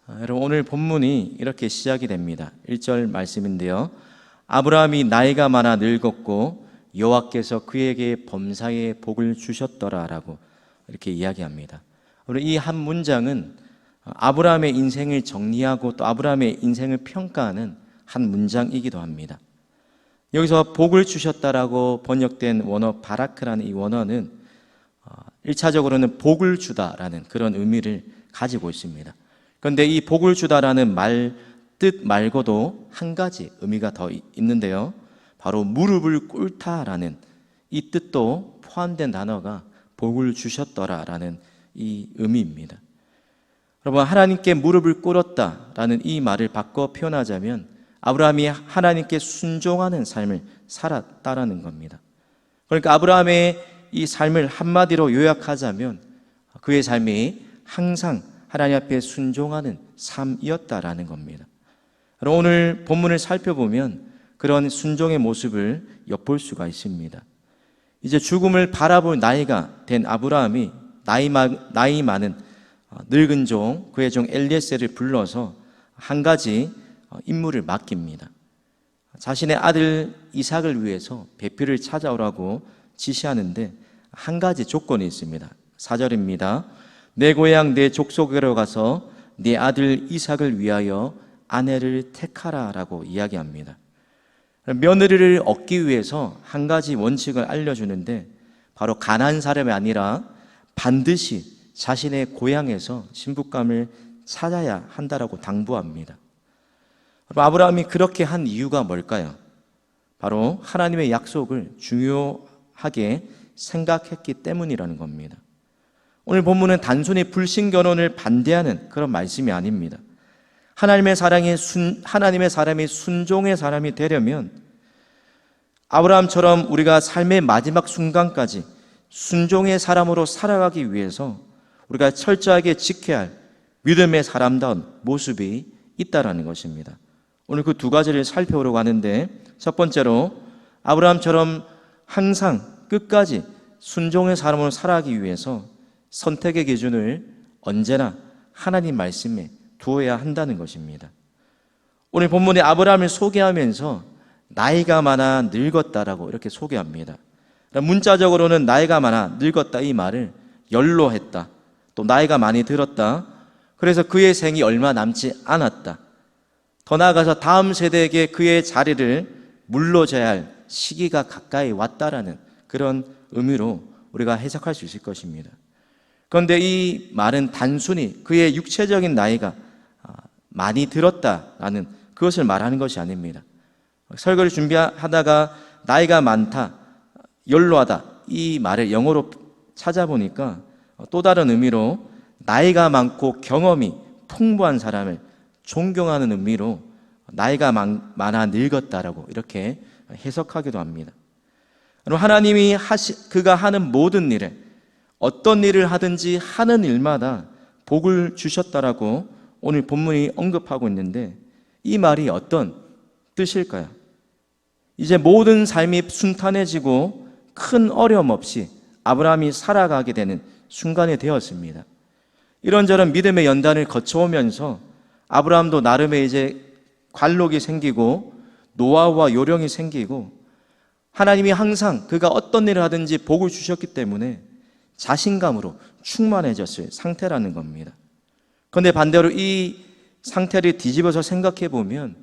여러분, 오늘 본문이 이렇게 시작이 됩니다. 1절 말씀인데요. 아브라함이 나이가 많아 늙었고 여호와께서 그에게 범사에 복을 주셨더라 라고 이렇게 이야기합니다. 이 한 문장은 아브라함의 인생을 정리하고 또 아브라함의 인생을 평가하는 한 문장이기도 합니다. 여기서 복을 주셨다라고 번역된 원어 바라크라는 이 원어는 1차적으로는 복을 주다라는 그런 의미를 가지고 있습니다. 그런데 이 복을 주다라는 말 뜻 말고도 한 가지 의미가 더 있는데요. 바로 무릎을 꿇다라는 이 뜻도 포함된 단어가 복을 주셨더라라는 이 의미입니다. 여러분, 하나님께 무릎을 꿇었다라는 이 말을 바꿔 표현하자면 아브라함이 하나님께 순종하는 삶을 살았다라는 겁니다. 그러니까 아브라함의 이 삶을 한마디로 요약하자면 그의 삶이 항상 하나님 앞에 순종하는 삶이었다라는 겁니다. 오늘 본문을 살펴보면 그런 순종의 모습을 엿볼 수가 있습니다. 이제 죽음을 바라볼 나이가 된 아브라함이 나이 많은 늙은 종, 그의 종 엘리에셀을 불러서 한 가지 임무를 맡깁니다. 자신의 아들 이삭을 위해서 배필을 찾아오라고 지시하는데 한 가지 조건이 있습니다. 4절입니다. 내 고향 내 족속으로 가서 네 아들 이삭을 위하여 아내를 택하라 라고 이야기합니다. 며느리를 얻기 위해서 한 가지 원칙을 알려주는데 바로 가난한 사람이 아니라 반드시 자신의 고향에서 신부감을 찾아야 한다라고 당부합니다. 아브라함이 그렇게 한 이유가 뭘까요? 바로 하나님의 약속을 중요하게 생각했기 때문이라는 겁니다. 오늘 본문은 단순히 불신결혼을 반대하는 그런 말씀이 아닙니다. 하나님의 사람이 순종의 사람이 되려면 아브라함처럼 우리가 삶의 마지막 순간까지 순종의 사람으로 살아가기 위해서 우리가 철저하게 지켜야 할 믿음의 사람다운 모습이 있다라는 것입니다. 오늘 그 두 가지를 살펴보려고 하는데, 첫 번째로 아브라함처럼 항상 끝까지 순종의 사람으로 살아가기 위해서 선택의 기준을 언제나 하나님 말씀에 두어야 한다는 것입니다. 오늘 본문에 아브라함을 소개하면서 나이가 많아 늙었다라고 이렇게 소개합니다. 문자적으로는 나이가 많아 늙었다 이 말을 연로했다, 또 나이가 많이 들었다, 그래서 그의 생이 얼마 남지 않았다, 더 나아가서 다음 세대에게 그의 자리를 물러줘야 할 시기가 가까이 왔다라는 그런 의미로 우리가 해석할 수 있을 것입니다. 그런데 이 말은 단순히 그의 육체적인 나이가 많이 들었다라는 그것을 말하는 것이 아닙니다. 설교를 준비하다가 나이가 많다, 연로하다 이 말을 영어로 찾아보니까 또 다른 의미로 나이가 많고 경험이 풍부한 사람을 존경하는 의미로 나이가 많아 늙었다라고 이렇게 해석하기도 합니다. 하나님이 그가 하는 모든 일에 어떤 일을 하든지 하는 일마다 복을 주셨다라고 오늘 본문이 언급하고 있는데 이 말이 어떤 뜻일까요? 이제 모든 삶이 순탄해지고 큰 어려움 없이 아브라함이 살아가게 되는 순간이 되었습니다. 이런저런 믿음의 연단을 거쳐오면서 아브라함도 나름의 이제 관록이 생기고 노하우와 요령이 생기고 하나님이 항상 그가 어떤 일을 하든지 복을 주셨기 때문에 자신감으로 충만해졌을 상태라는 겁니다. 그런데 반대로 이 상태를 뒤집어서 생각해 보면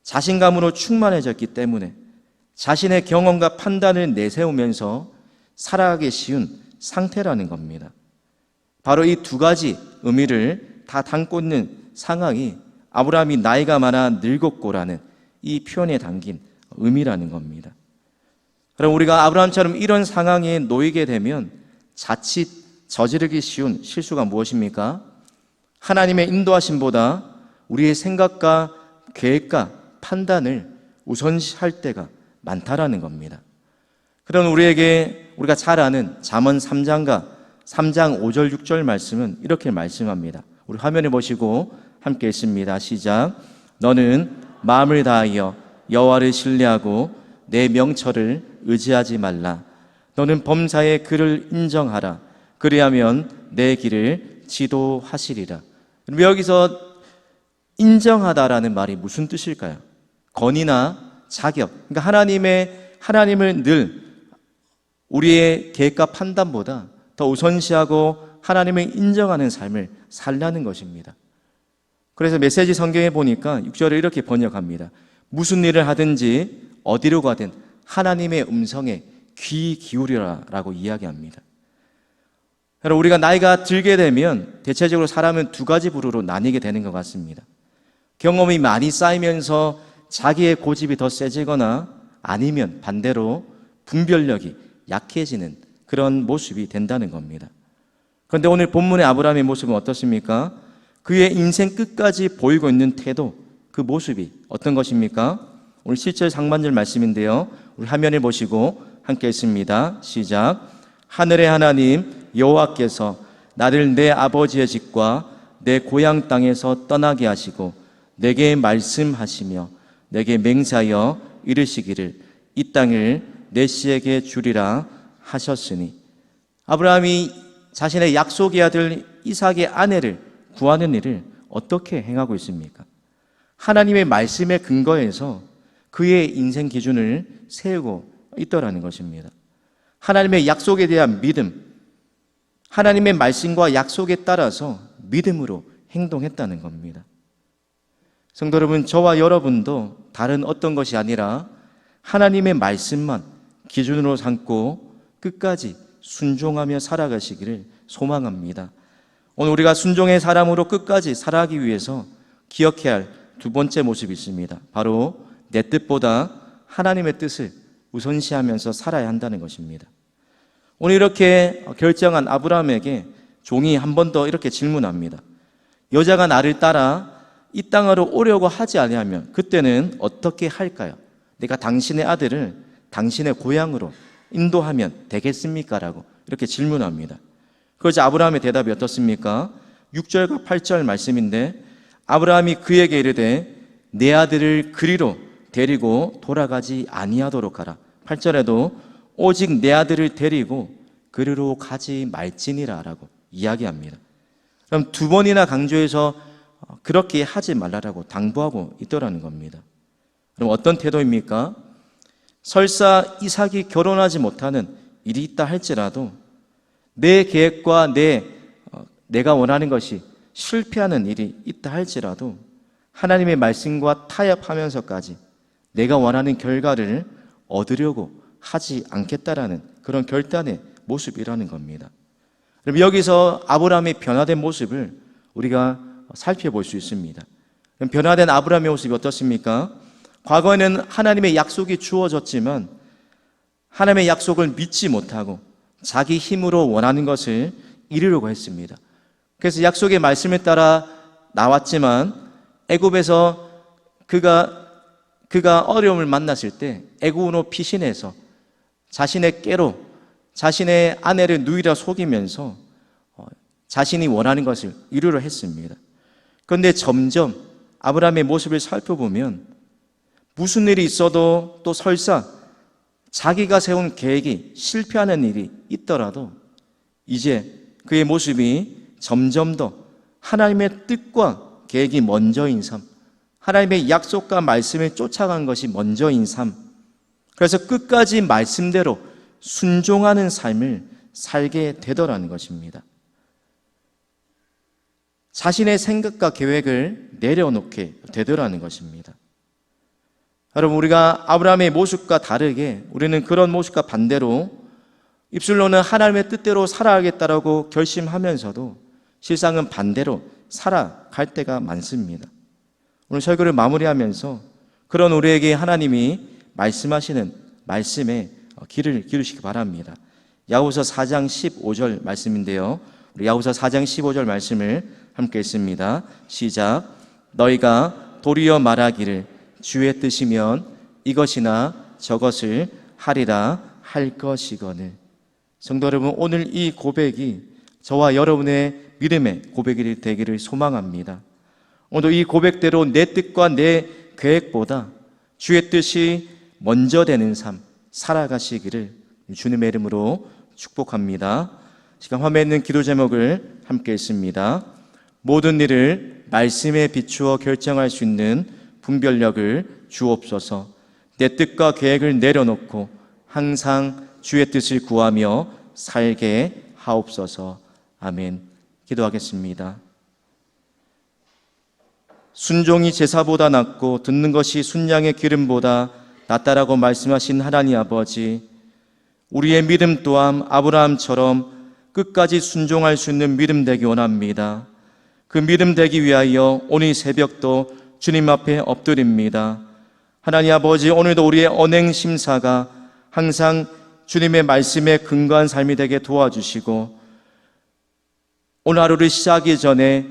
자신감으로 충만해졌기 때문에 자신의 경험과 판단을 내세우면서 살아가기 쉬운 상태라는 겁니다. 바로 이 두 가지 의미를 다 담고 있는 상황이 아브라함이 나이가 많아 늙었고라는 이 표현에 담긴 의미라는 겁니다. 그럼 우리가 아브라함처럼 이런 상황에 놓이게 되면 자칫 저지르기 쉬운 실수가 무엇입니까? 하나님의 인도하심보다 우리의 생각과 계획과 판단을 우선시할 때가 많다라는 겁니다. 그런 우리가 잘 아는 잠언 3장 5절 6절 말씀은 이렇게 말씀합니다. 우리 화면에 보시고 함께 읽습니다. 시작. 너는 마음을 다하여 여호와를 신뢰하고 내 명철을 의지하지 말라. 너는 범사의 그를 인정하라. 그리하면 내 길을 지도하시리라. 여기서 인정하다라는 말이 무슨 뜻일까요? 권위나 자격. 그러니까 하나님을 늘 우리의 계획과 판단보다 더 우선시하고 하나님을 인정하는 삶을 살라는 것입니다. 그래서 메시지 성경에 보니까 6절을 이렇게 번역합니다. 무슨 일을 하든지 어디로 가든 하나님의 음성에 귀 기울여라 라고 이야기합니다. 여러분, 우리가 나이가 들게 되면 대체적으로 사람은 두 가지 부류로 나뉘게 되는 것 같습니다. 경험이 많이 쌓이면서 자기의 고집이 더 세지거나 아니면 반대로 분별력이 약해지는 그런 모습이 된다는 겁니다. 그런데 오늘 본문의 아브라함의 모습은 어떻습니까? 그의 인생 끝까지 보이고 있는 태도, 그 모습이 어떤 것입니까? 오늘 7절 상반절 말씀인데요, 우리 화면을 보시고 함께 읽습니다. 시작. 하늘의 하나님 여호와께서 나를 내 아버지의 집과 내 고향 땅에서 떠나게 하시고 내게 말씀하시며 내게 맹세하여 이르시기를 이 땅을 내 씨에게 주리라 하셨으니. 아브라함이 자신의 약속의 아들 이삭의 아내를 구하는 일을 어떻게 행하고 있습니까? 하나님의 말씀에 근거해서 그의 인생 기준을 세우고 있더라는 것입니다. 하나님의 약속에 대한 믿음, 하나님의 말씀과 약속에 따라서 믿음으로 행동했다는 겁니다. 성도 여러분, 저와 여러분도 다른 어떤 것이 아니라 하나님의 말씀만 기준으로 삼고 끝까지 순종하며 살아가시기를 소망합니다. 오늘 우리가 순종의 사람으로 끝까지 살아가기 위해서 기억해야 할 두 번째 모습이 있습니다. 바로 내 뜻보다 하나님의 뜻을 우선시하면서 살아야 한다는 것입니다. 오늘 이렇게 결정한 아브라함에게 종이 한 번 더 이렇게 질문합니다. 여자가 나를 따라 이 땅으로 오려고 하지 아니하면 그때는 어떻게 할까요? 내가 당신의 아들을 당신의 고향으로 인도하면 되겠습니까? 라고 이렇게 질문합니다. 그러자 아브라함의 대답이 어떻습니까? 6절과 8절 말씀인데, 아브라함이 그에게 이르되 내 아들을 그리로 데리고 돌아가지 아니하도록 하라. 8절에도 오직 내 아들을 데리고 그리로 가지 말지니라 라고 이야기합니다. 그럼 두 번이나 강조해서 그렇게 하지 말라라고 당부하고 있더라는 겁니다. 그럼 어떤 태도입니까? 설사 이삭이 결혼하지 못하는 일이 있다 할지라도 내 계획과 내가 원하는 것이 실패하는 일이 있다 할지라도 하나님의 말씀과 타협하면서까지 내가 원하는 결과를 얻으려고 하지 않겠다라는 그런 결단의 모습이라는 겁니다. 그럼 여기서 아브라함의 변화된 모습을 우리가 살펴볼 수 있습니다. 그럼 변화된 아브라함의 모습이 어떻습니까? 과거에는 하나님의 약속이 주어졌지만 하나님의 약속을 믿지 못하고 자기 힘으로 원하는 것을 이루려고 했습니다. 그래서 약속의 말씀에 따라 나왔지만 애굽에서 그가 어려움을 만났을 때 애굽으로 피신해서 자신의 깨로 자신의 아내를 누이라 속이면서 자신이 원하는 것을 이루려 했습니다. 그런데 점점 아브라함의 모습을 살펴보면 무슨 일이 있어도 또 설사 자기가 세운 계획이 실패하는 일이 있더라도 이제 그의 모습이 점점 더 하나님의 뜻과 계획이 먼저인 삶, 하나님의 약속과 말씀을 쫓아간 것이 먼저인 삶, 그래서 끝까지 말씀대로 순종하는 삶을 살게 되더라는 것입니다. 자신의 생각과 계획을 내려놓게 되더라는 것입니다. 여러분, 우리가 아브라함의 모습과 다르게 우리는 그런 모습과 반대로 입술로는 하나님의 뜻대로 살아가겠다라고 결심하면서도 실상은 반대로 살아갈 때가 많습니다. 오늘 설교를 마무리하면서 그런 우리에게 하나님이 말씀하시는 말씀에 귀를 기울이시기 바랍니다. 야고보서 4장 15절 말씀인데요, 우리 야고보서 4장 15절 말씀을 함께 읽습니다. 시작. 너희가 도리어 말하기를 주의 뜻이면 이것이나 저것을 하리라 할 것이거늘. 성도 여러분, 오늘 이 고백이 저와 여러분의 믿음의 고백이 되기를 소망합니다. 오늘 이 고백대로 내 뜻과 내 계획보다 주의 뜻이 먼저 되는 삶 살아가시기를 주님의 이름으로 축복합니다. 지금 화면에 있는 기도 제목을 함께 읽습니다. 모든 일을 말씀에 비추어 결정할 수 있는 분별력을 주옵소서. 내 뜻과 계획을 내려놓고 항상 주의 뜻을 구하며 살게 하옵소서. 아멘. 기도하겠습니다. 순종이 제사보다 낫고 듣는 것이 순양의 기름보다 낫다라고 말씀하신 하나님 아버지, 우리의 믿음 또한 아브라함처럼 끝까지 순종할 수 있는 믿음 되기 원합니다. 그 믿음 되기 위하여 오늘 새벽도 주님 앞에 엎드립니다. 하나님 아버지, 오늘도 우리의 언행 심사가 항상 주님의 말씀에 근거한 삶이 되게 도와주시고, 오늘 하루를 시작하기 전에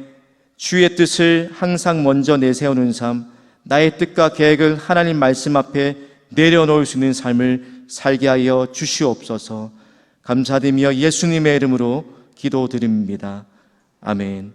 주의 뜻을 항상 먼저 내세우는 삶, 나의 뜻과 계획을 하나님 말씀 앞에 내려놓을 수 있는 삶을 살게 하여 주시옵소서. 감사드리며 예수님의 이름으로 기도드립니다. 아멘.